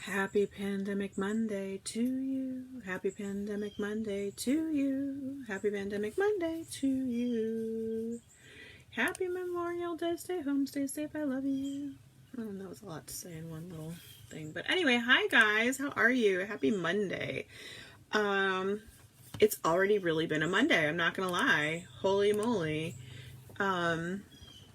Happy Pandemic Monday to you. Happy Pandemic Monday to you. Happy Pandemic Monday to you. Happy Memorial Day. Stay home, stay safe. I love you. Oh, that was a lot to say in one little thing. But anyway, hi guys. How are you? Happy Monday. It's already really been a Monday. I'm not gonna lie. Holy moly.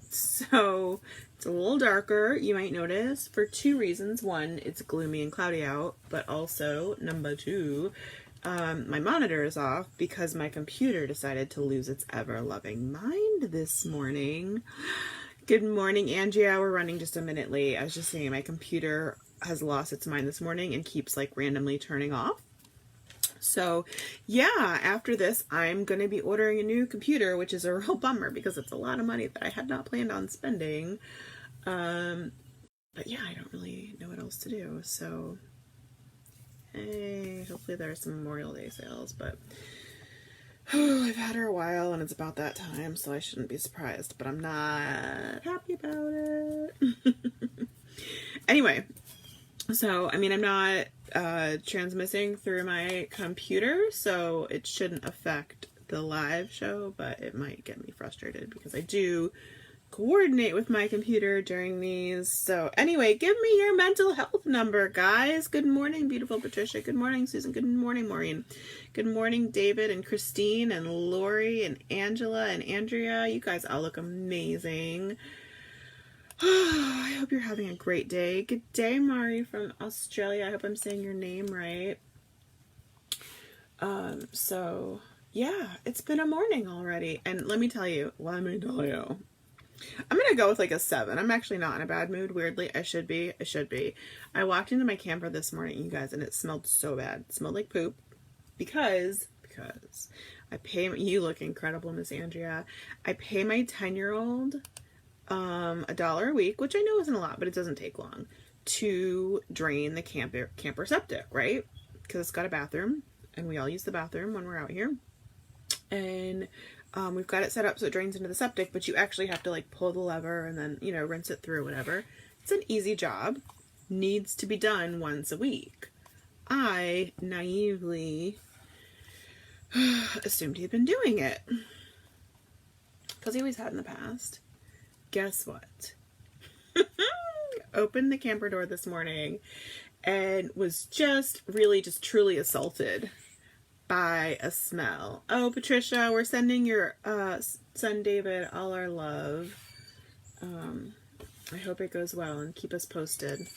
So it's a little darker, you might notice, for two reasons. One, it's gloomy and cloudy out, but also, number two, my monitor is off because my computer decided to lose its ever-loving mind this morning. Good morning, Andrea. We're running just a minute late. I was just saying my computer has lost its mind this morning and keeps like randomly turning off. So yeah, after this, I'm going to be ordering a new computer, which is a real bummer because it's a lot of money that I had not planned on spending. But yeah, I don't really know what else to do. So, hey, hopefully there are some Memorial Day sales, but I've had her a while and it's about that time, so I shouldn't be surprised, but I'm not happy about it. Anyway, so, I mean, I'm not transmitting through my computer, so it shouldn't affect the live show, but it might get me frustrated because I do coordinate with my computer during these. So anyway, give me your mental health number, guys. Good morning, beautiful Patricia. Good morning, Susan. Good morning, Maureen. Good morning, David and Christine and Lori and Angela and Andrea. You guys all look amazing. I hope you're having a great day. Good day, Mari from Australia. I hope I'm saying your name right. So yeah, it's been a morning already. And let me tell you, I'm going to go with like a 7. I'm actually not in a bad mood. Weirdly, I should be. I walked into my camper this morning, you guys, and it smelled so bad. It smelled like poop because I pay, you look incredible, Miss Andrea. I pay my 10-year-old $1 a week, which I know isn't a lot, but it doesn't take long, to drain the camper septic, right? Because it's got a bathroom, and we all use the bathroom when we're out here. And we've got it set up so it drains into the septic, but you actually have to like pull the lever and then, you know, rinse it through, whatever. It's an easy job. Needs to be done once a week. I naively assumed he had been doing it because he always had in the past. Guess what? Opened the camper door this morning and was just truly assaulted by a smell. Oh, Patricia, we're sending your son David all our love. I hope it goes well and keep us posted.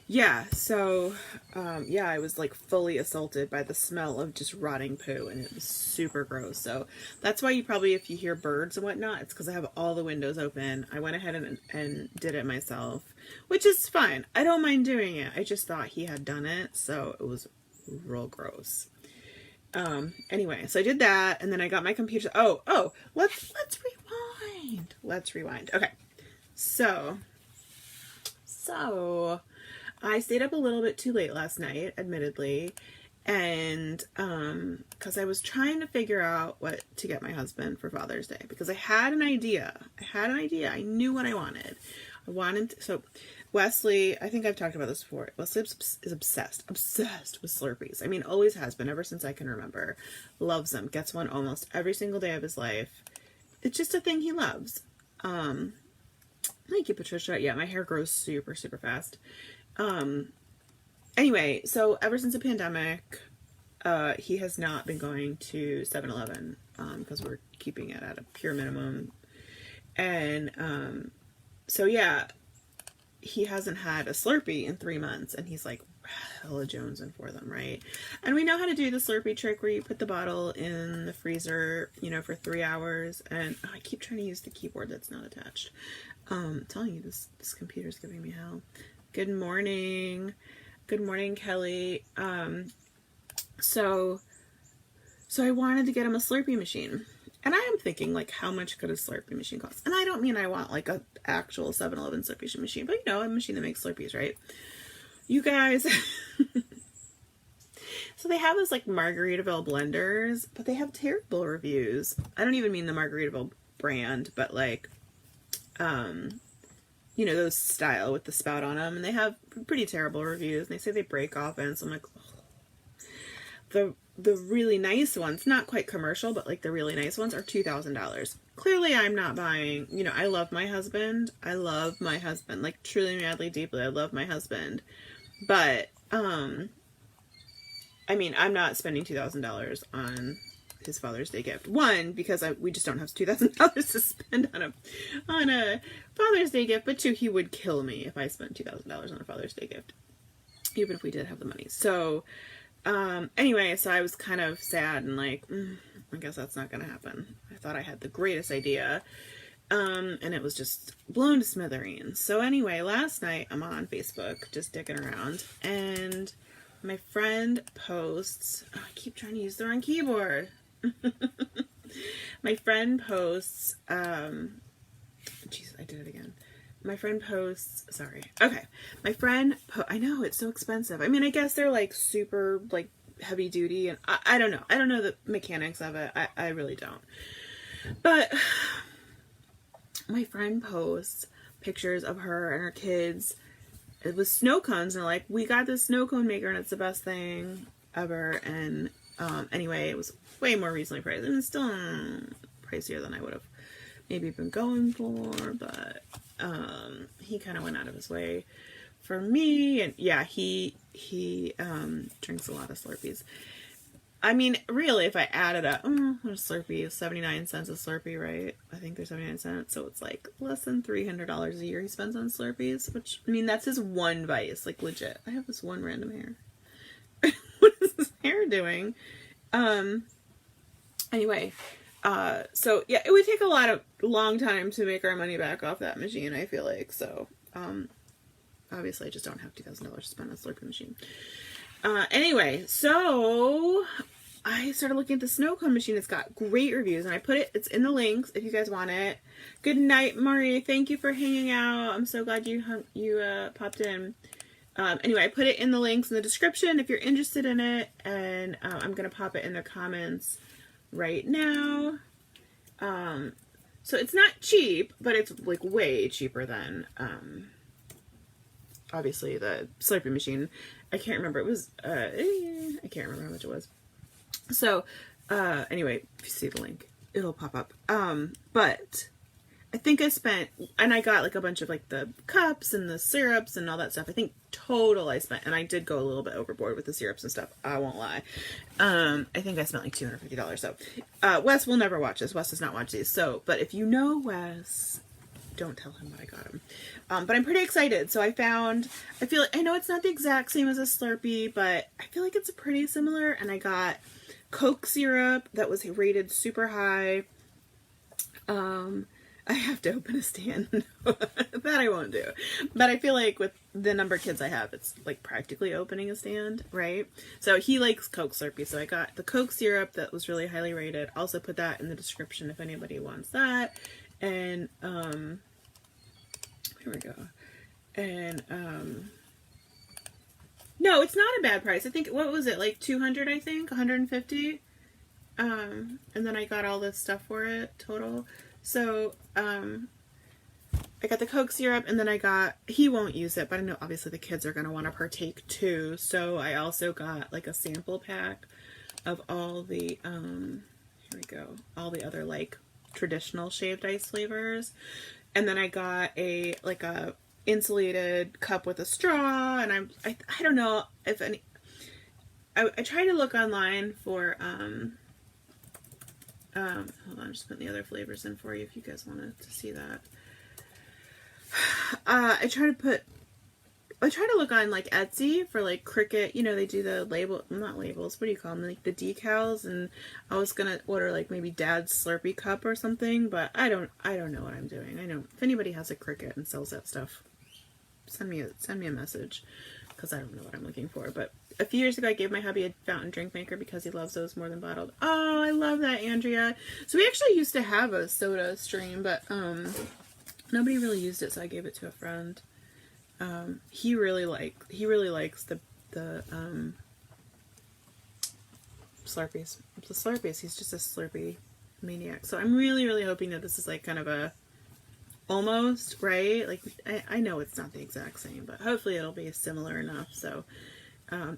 Yeah, so, yeah, I was like fully assaulted by the smell of just rotting poo, and it was super gross. So that's why you probably, if you hear birds and whatnot, it's because I have all the windows open. I went ahead and did it myself, which is fine. I don't mind doing it. I just thought he had done it, so it was real gross. Anyway, so I did that, and then I got my computer. Oh, let's rewind. Let's rewind. Okay. So I stayed up a little bit too late last night, admittedly, and because I was trying to figure out what to get my husband for Father's Day, because I had an idea. I knew what I wanted. So Wesley, I think I've talked about this before. Wesley is obsessed with Slurpees. I mean, always has been ever since I can remember. Loves them. Gets one almost every single day of his life. It's just a thing he loves. Thank you, Patricia. Yeah, my hair grows super, super fast. Anyway, so ever since the pandemic, he has not been going to 7-Eleven, because we're keeping it at a pure minimum. And, so yeah, he hasn't had a Slurpee in 3 months, and he's like hella jonesing for them, right? And we know how to do the Slurpee trick where you put the bottle in the freezer, you know, for 3 hours. And I keep trying to use the keyboard that's not attached. I'm telling you, this computer's giving me hell. Good morning. Good morning, Kelly. So I wanted to get him a Slurpee machine. And I am thinking, like, how much could a Slurpee machine cost? And I don't mean I want, like, a actual 7-Eleven Slurpee machine, but, you know, a machine that makes Slurpees, right? You guys... So they have those, like, Margaritaville blenders, but they have terrible reviews. I don't even mean the Margaritaville brand, but, like, you know, those style with the spout on them, and they have pretty terrible reviews, and they say they break often, so I'm like, ugh. The really nice ones, not quite commercial, but like the really nice ones are $2,000. Clearly I'm not buying, you know, I love my husband, like truly, madly, deeply, I love my husband, but, I mean, I'm not spending $2,000 on his Father's Day gift. One, because we just don't have $2,000 to spend on a Father's Day gift, but two, he would kill me if I spent $2,000 on a Father's Day gift, even if we did have the money. So, anyway, so I was kind of sad and like, I guess that's not gonna happen. I thought I had the greatest idea, and it was just blown to smithereens. So anyway, last night I'm on Facebook just dicking around, and my friend posts, I keep trying to use the wrong keyboard. My friend posts, jeez, I did it again. My friend posts, sorry. Okay. My friend, I know, it's so expensive. I mean, I guess they're like super like heavy duty, and I don't know. I don't know the mechanics of it. I really don't. But my friend posts pictures of her and her kids with snow cones, and they're like, we got this snow cone maker and it's the best thing ever. And anyway, it was way more reasonably priced, and it's still pricier than I would have maybe been going for, but he kind of went out of his way for me. And yeah, he drinks a lot of Slurpees. I mean, really, if I added up, Slurpee is 79 cents a Slurpee, right? I think they're 79 cents, so it's like less than $300 a year he spends on Slurpees, which, I mean, that's his one vice, like legit. I have this one random hair. What is this hair doing? Anyway, so yeah, it would take a long time to make our money back off that machine, I feel like. So, obviously I just don't have $2,000 to spend on a Slurpee machine. Anyway, so I started looking at the snow cone machine. It's got great reviews, and it's in the links if you guys want it. Good night, Marie. Thank you for hanging out. I'm so glad you popped in. Anyway, I put it in the links in the description if you're interested in it, and I'm going to pop it in the comments right now. So it's not cheap, but it's like way cheaper than obviously the Slurpee machine. I can't remember. It was I can't remember how much it was. So anyway, if you see the link, it'll pop up. But I think I spent, and I got like a bunch of like the cups and the syrups and all that stuff. I think total I spent, and I did go a little bit overboard with the syrups and stuff, I won't lie. I think I spent like $250. So Wes will never watch this. Wes does not watch these. So, but if you know Wes, don't tell him what I got him. But I'm pretty excited. So I know it's not the exact same as a Slurpee, but I feel like it's pretty similar. And I got Coke syrup that was rated super high. I have to open a stand. That I won't do. But I feel like with the number of kids I have, it's like practically opening a stand, right? So he likes Coke Slurpee. So I got the Coke syrup that was really highly rated. Also put that in the description if anybody wants that. And, here we go. And, no, it's not a bad price. I think, what was it? Like 200, I think? 150? And then I got all this stuff for it total. So, I got the Coke syrup, and then he won't use it, but I know obviously the kids are going to want to partake too. So I also got like a sample pack of all the, here we go, all the other like traditional shaved ice flavors. And then I got a insulated cup with a straw, and I don't know if any, I tried to look online for, hold on, I'm just putting the other flavors in for you if you guys wanted to see that. I try to look on like Etsy for like Cricut, you know, they do the not labels, what do you call them? Like the decals, and I was gonna order like maybe Dad's Slurpee cup or something, but I don't know what I'm doing. I know if anybody has a Cricut and sells that stuff, send me a message, because I don't know what I'm looking for. But a few years ago, I gave my hubby a fountain drink maker because he loves those more than bottled. Oh, I love that, Andrea. So we actually used to have a soda stream, but nobody really used it, so I gave it to a friend. He really likes the Slurpees. The Slurpees. He's just a Slurpee maniac. So I'm really, really hoping that this is like kind of a almost, right? Like, I know it's not the exact same, but hopefully it'll be similar enough. So,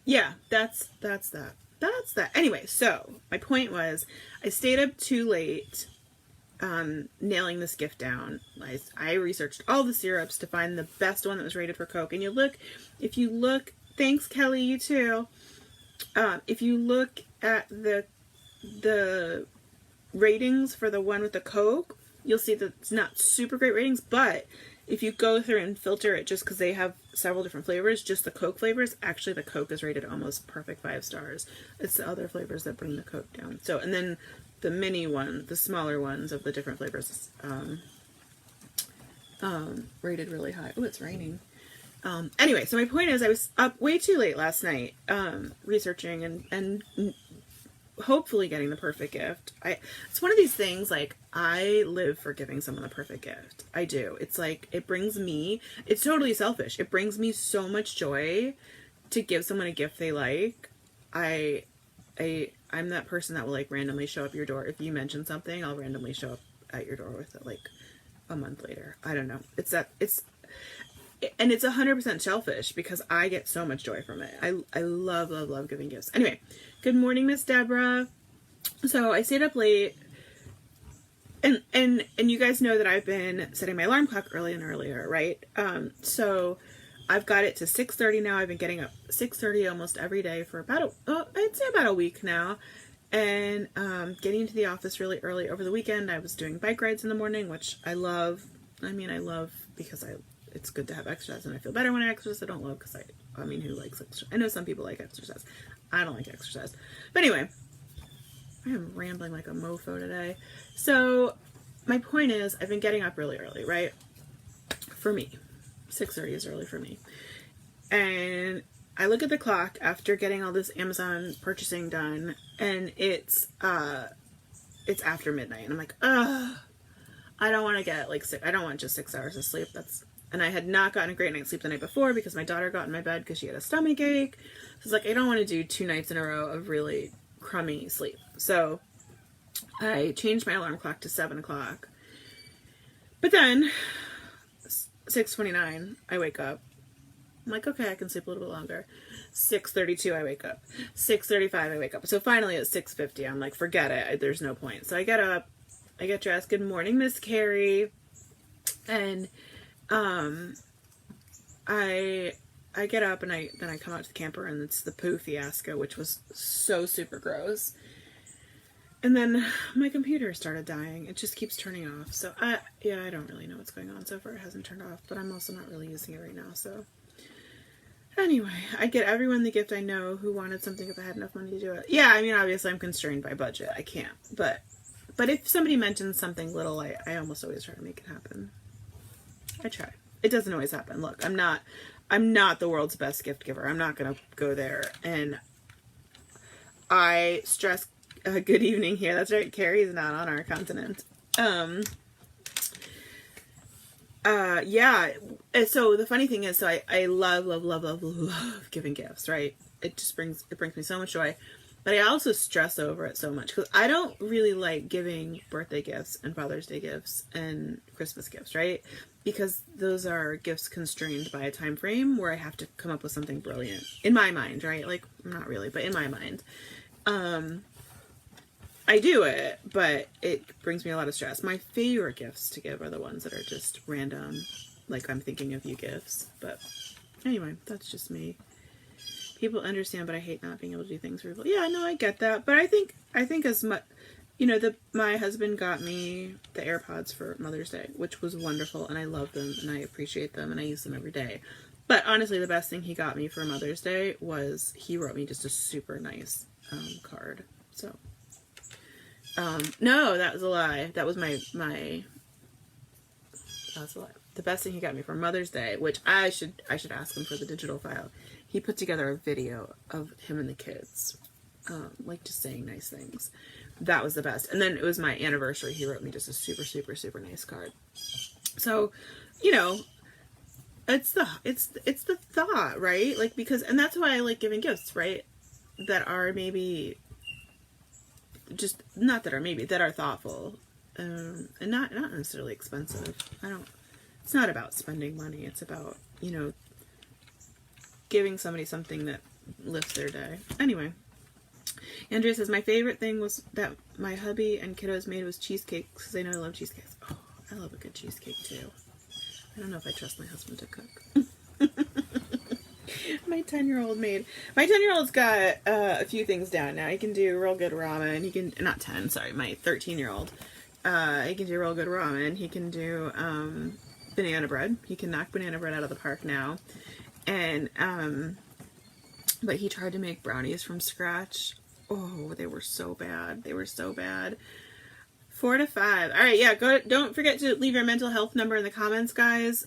yeah, that's that. That's that. Anyway, so my point was I stayed up too late nailing this gift down. I researched all the syrups to find the best one that was rated for Coke. And if you look, thanks Kelly, you too. If you look at the ratings for the one with the Coke, you'll see that it's not super great ratings, but if you go through and filter it, just because they have several different flavors, just the Coke flavors, actually the Coke is rated almost perfect 5 stars. It's the other flavors that bring the Coke down. So, and then the mini one, the smaller ones of the different flavors, rated really high. Oh, it's raining. Anyway, so my point is I was up way too late last night, researching and hopefully getting the perfect gift. It's one of these things, like, I live for giving someone the perfect gift. I do. It's like, it's totally selfish. It brings me so much joy to give someone a gift they like. I'm that person that will, like, randomly show up at your door. If you mention something, I'll randomly show up at your door with it, like, a month later. I don't know. And it's 100% selfish because I get so much joy from it. I love, love, love giving gifts. Anyway, good morning, Miss Deborah. So I stayed up late, and you guys know that I've been setting my alarm clock early and earlier, right? So I've got it to 6:30 now. I've been getting up 6:30 almost every day for I'd say about a week now. And getting to the office really early. Over the weekend, I was doing bike rides in the morning, which I love. I love because it's good to have exercise, and I feel better when I exercise. I don't love because who likes exercise? I know some people like exercise. I don't like exercise. But anyway, I am rambling like a mofo today. So my point is, I've been getting up really early, right? For me, 6:30 is early for me. And I look at the clock after getting all this Amazon purchasing done, and it's after midnight, and I'm like, ugh, I don't want to get I don't want just 6 hours of sleep. And I had not gotten a great night's sleep the night before because my daughter got in my bed because she had a stomach ache. So it's like, I don't want to do 2 nights in a row of really crummy sleep. So I changed my alarm clock to 7 o'clock. But then 6:29, I wake up. I'm like, okay, I can sleep a little bit longer. 6:32, I wake up. 6:35, I wake up. So finally at 6:50, I'm like, forget it. There's no point. So I get up, I get dressed. Good morning, Miss Carrie. And I get up and then I come out to the camper, and it's the poo fiasco, which was so super gross. And then my computer started dying. It just keeps turning off. So I don't really know what's going on. So far it hasn't turned off, but I'm also not really using it right now. So anyway, I get everyone the gift I know who wanted something if I had enough money to do it. Yeah, obviously I'm constrained by budget. I can't. But if somebody mentions something little, I almost always try to make it happen. I try. It doesn't always happen. Look, I'm not the world's best gift giver. I'm not going to go there. And I stress, good evening here. That's right. Carrie's not on our continent. Yeah. So the funny thing is, so I love, love, love, love, love giving gifts, right? It brings me so much joy. But I also stress over it so much because I don't really like giving birthday gifts and Father's Day gifts and Christmas gifts, right? Because those are gifts constrained by a time frame where I have to come up with something brilliant in my mind, right? Like, not really, but in my mind. I do it, but it brings me a lot of stress. My favorite gifts to give are the ones that are just random, like I'm thinking of you gifts. But anyway, that's just me. People understand, but I hate not being able to do things for people. Yeah, no, I get that. But I think as much, my husband got me the AirPods for Mother's Day, which was wonderful, and I love them, and I appreciate them, and I use them every day. But honestly, the best thing he got me for Mother's Day was he wrote me just a super nice card. So, no, that was a lie. That was my that's a lie. The best thing he got me for Mother's Day, which I should ask him for the digital file. He put together a video of him and the kids, just saying nice things. That was the best. And then it was my anniversary. He wrote me just a super, super, super nice card. So, it's the thought, right? And that's why I like giving gifts, right? That are maybe that are thoughtful and not necessarily expensive. It's not about spending money. It's about, you know, giving somebody something that lifts their day. Anyway, Andrea says, my favorite thing was that my hubby and kiddos made was cheesecake, because I know I love cheesecakes. Oh, I love a good cheesecake too. I don't know if I trust my husband to cook. My 10-year-old's got a few things down now. He can do real good ramen. He can, not 10, sorry, my 13-year-old. He can do real good ramen. He can do banana bread. He can knock banana bread out of the park now. And, but he tried to make brownies from scratch. Oh, they were so bad. They were so bad. 4 to 5. All right, yeah, don't forget to leave your mental health number in the comments, guys.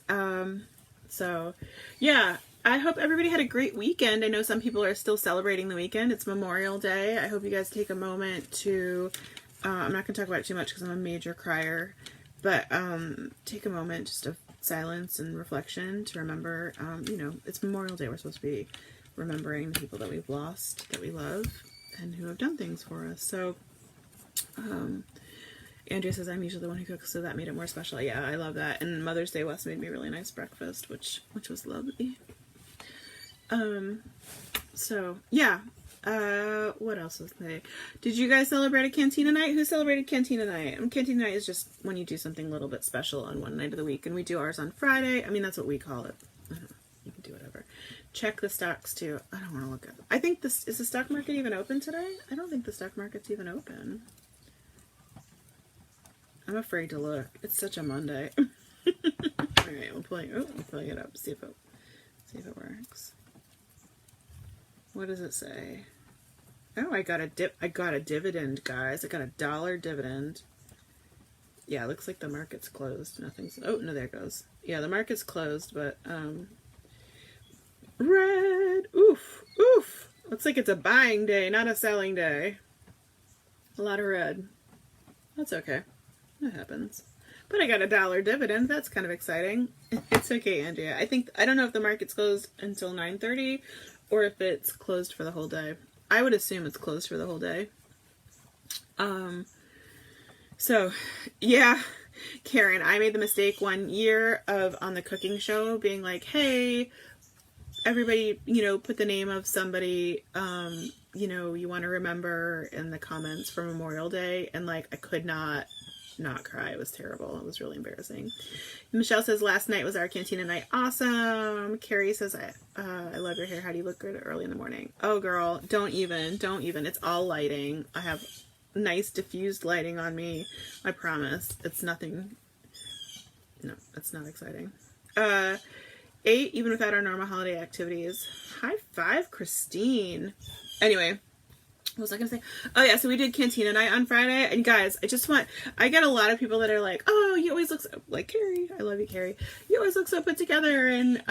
So, yeah, I hope everybody had a great weekend. I know some people are still celebrating the weekend. It's Memorial Day. I hope you guys take a moment to, I'm not going to talk about it too much because I'm a major crier, but take a moment just of silence and reflection to remember, you know, it's Memorial Day. We're supposed to be remembering the people that we've lost, that we love, and who have done things for us. So, Andrea says, I'm usually the one who cooks, so that made it more special. Yeah, I love that. And Mother's Day, Wes made me a really nice breakfast, which was lovely. So, yeah. What else was there? Did you guys celebrate a Cantina night? Who celebrated Cantina night? Cantina night is just when you do something a little bit special on one night of the week, and we do ours on Friday. I mean, that's what we call it. I don't know. You can do whatever. Check the stocks, too. I don't want to look at them. I think is the stock market even open today? I don't think the stock market's even open. I'm afraid to look. It's such a Monday. Alright, we'll play it up, see if it works. What does it say? Oh, I got a dividend, guys. I got a $1 dividend. Yeah, it looks like the market's closed. Nothing's, oh, no, there it goes. Yeah, the market's closed, but, red! Oof! Oof! Looks like it's a buying day, not a selling day. A lot of red. That's okay. That happens. But I got a $1 dividend. That's kind of exciting. It's okay, Andrea. I don't know if the market's closed until 9:30 or if it's closed for the whole day. I would assume it's closed for the whole day. So, yeah, Karen, I made the mistake one year of on the cooking show being like, hey, everybody, you know, put the name of somebody, you know, you want to remember in the comments for Memorial Day. And like, I could not cry. It was terrible. It was really embarrassing. Michelle says, last night was our Cantina night. Awesome. Carrie says, I love your hair. How do you look good early in the morning? Oh, girl, don't even. It's all lighting. I have nice diffused lighting on me. I promise. It's nothing. No, it's not exciting. 8, even without our normal holiday activities. High five, Christine. Anyway. What was I going to say? Oh, yeah, so we did Cantina night on Friday. And guys, I get a lot of people that are like, oh, you always look so, like Carrie. I love you, Carrie. You always look so put together, and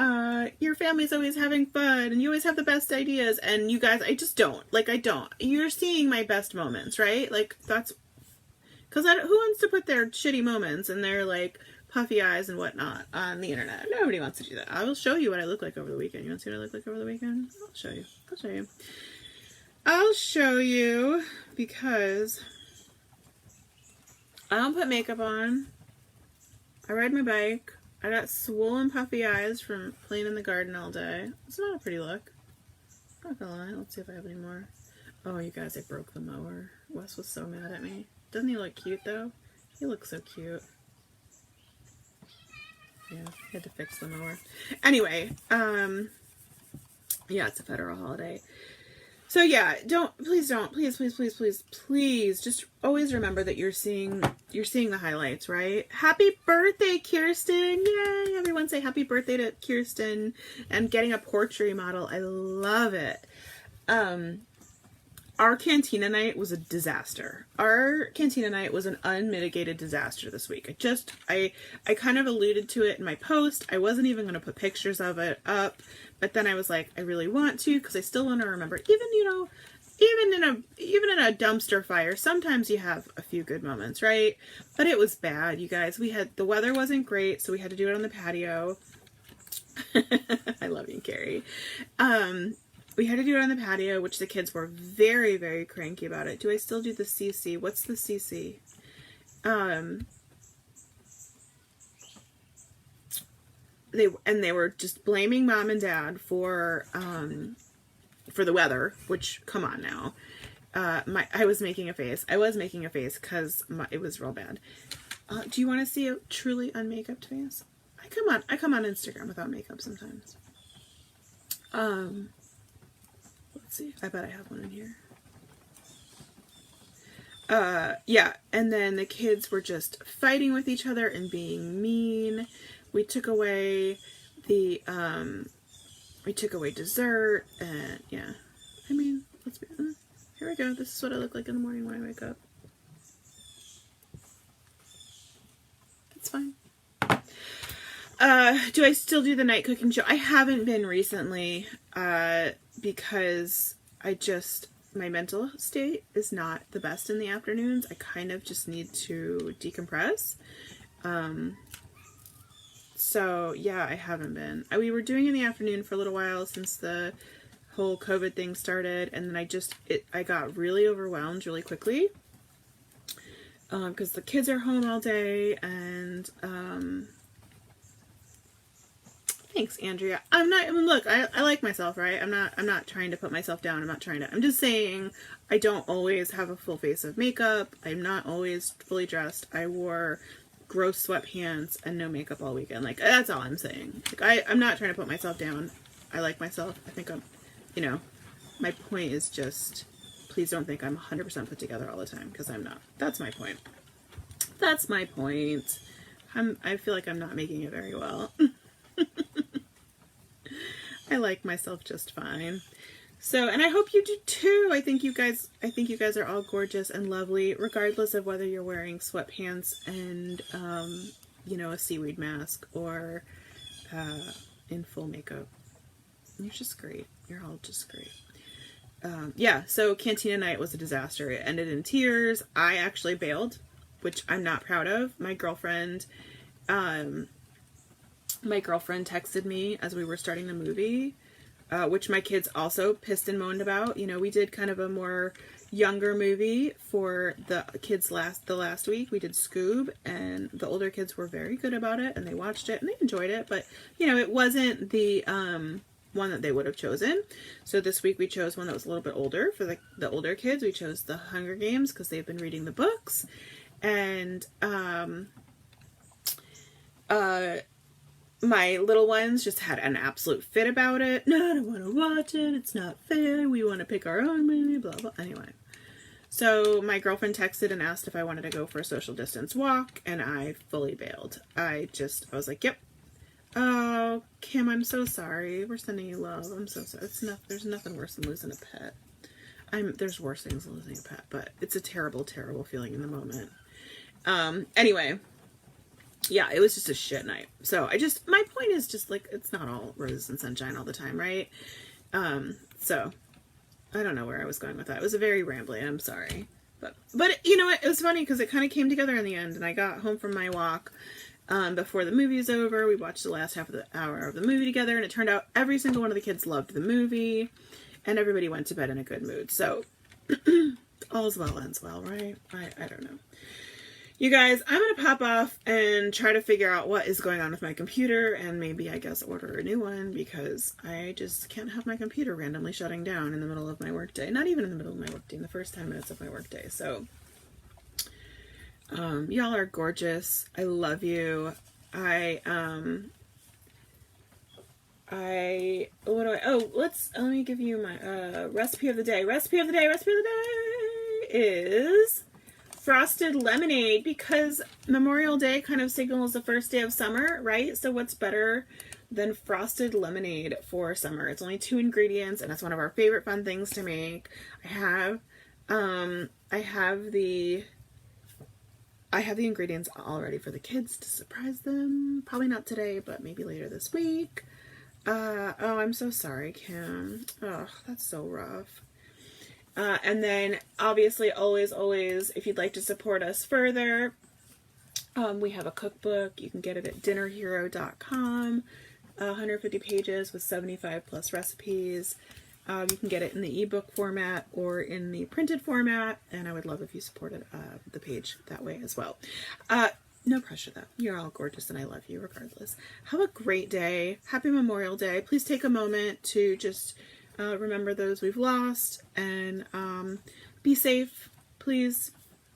your family's always having fun, and you always have the best ideas. And you guys, I just don't. Like, I don't. You're seeing my best moments, right? Like, that's, because who wants to put their shitty moments and their, like, puffy eyes and whatnot on the internet? Nobody wants to do that. I will show you what I look like over the weekend. You want to see what I look like over the weekend? I'll show you because I don't put makeup on. I ride my bike. I got swollen puffy eyes from playing in the garden all day. It's not a pretty look. Not gonna lie. Let's see if I have any more. Oh, you guys, I broke the mower. Wes was so mad at me. Doesn't he look cute though? He looks so cute. Yeah, I had to fix the mower. Anyway, yeah, it's a federal holiday. So yeah, please, just always remember that you're seeing the highlights, right? Happy birthday, Kirsten! Yay! Everyone say happy birthday to Kirsten and getting a porch remodel. I love it. Our Cantina night was a disaster. Our Cantina night was an unmitigated disaster this week. I kind of alluded to it in my post. I wasn't even going to put pictures of it up, but then I was like, I really want to, because I still want to remember, even in a dumpster fire, sometimes you have a few good moments, right? But it was bad, you guys. The weather wasn't great, so we had to do it on the patio. I love you, Carrie. We had to do it on the patio, which the kids were very, very cranky about it. Do I still do the CC? What's the CC? They were just blaming mom and dad for the weather, which, come on now. I was making a face. I was making a face because it was real bad. Do you want to see a truly unmakeuped face? I come on Instagram without makeup sometimes. Let's see. I bet I have one in here. Yeah, and then the kids were just fighting with each other and being mean. We took away dessert, and yeah. I mean, here we go. This is what I look like in the morning when I wake up. It's fine. Do I still do the night cooking show? I haven't been recently, because my mental state is not the best in the afternoons. I kind of just need to decompress. So yeah, I haven't been. We were doing in the afternoon for a little while since the whole COVID thing started, and then I got really overwhelmed really quickly. Because the kids are home all day, and thanks, Andrea. Look, I like myself, right? I'm not trying to put myself down. I'm just saying I don't always have a full face of makeup. I'm not always fully dressed. I wore gross sweatpants and no makeup all weekend. Like, that's all I'm saying. Like, I'm not trying to put myself down. I like myself. I think my point is just, please don't think I'm 100% put together all the time, because I'm not. That's my point. I feel like I'm not making it very well. I like myself just fine. So, and I hope you do too. I think you guys are all gorgeous and lovely, regardless of whether you're wearing sweatpants and, a seaweed mask, or in full makeup. You're just great. You're all just great. Yeah, so Cantina night was a disaster. It ended in tears. I actually bailed, which I'm not proud of. My girlfriend texted me as we were starting the movie, which my kids also pissed and moaned about. We did kind of a more younger movie for the kids the last week. We did Scoob, and the older kids were very good about it, and they watched it and they enjoyed it, but it wasn't the one that they would have chosen. So this week we chose one that was a little bit older. For the older kids, we chose The Hunger Games because they've been reading the books. And my little ones just had an absolute fit about it. No, I don't want to watch it. It's not fair. We want to pick our own movie, blah, blah. Anyway. So my girlfriend texted and asked if I wanted to go for a social distance walk, and I fully bailed. I was like, yep. Oh, Kim, I'm so sorry. We're sending you love. I'm so sorry. There's nothing worse than losing a pet. There's worse things than losing a pet, but it's a terrible, terrible feeling in the moment. Anyway. Yeah, it was just a shit night. So my point is just, like, it's not all roses and sunshine all the time, right? So I don't know where I was going with that. It was a very rambly. I'm sorry. But you know what? It was funny because it kind of came together in the end, and I got home from my walk before the movie was over. We watched the last half of the hour of the movie together, and it turned out every single one of the kids loved the movie, and everybody went to bed in a good mood. So all's well ends well, right? I don't know. You guys, I'm going to pop off and try to figure out what is going on with my computer, and maybe, I guess, order a new one, because I just can't have my computer randomly shutting down in the middle of my workday. Not even in the middle of my workday, in the first 10 minutes of my workday. So, y'all are gorgeous. I love you. let me give you my recipe of the day. Recipe of the day is frosted lemonade, because Memorial Day kind of signals the first day of summer, right? So what's better than frosted lemonade for summer? It's only 2 ingredients, and it's one of our favorite fun things to make. I have the ingredients all ready for the kids to surprise them. Probably not today, but maybe later this week. Oh, I'm so sorry, Kim. Oh, that's so rough. And then, obviously, always, if you'd like to support us further, we have a cookbook. You can get it at dinnerhero.com. 150 pages with 75 plus recipes. You can get it in the ebook format or in the printed format, and I would love if you supported the page that way as well. No pressure though. You're all gorgeous and I love you regardless. Have a great day. Happy Memorial Day. Please take a moment to just remember those we've lost, and be safe. Please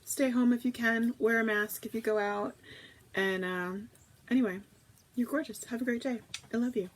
stay home if you can. Wear a mask if you go out. And anyway, you're gorgeous. Have a great day. I love you.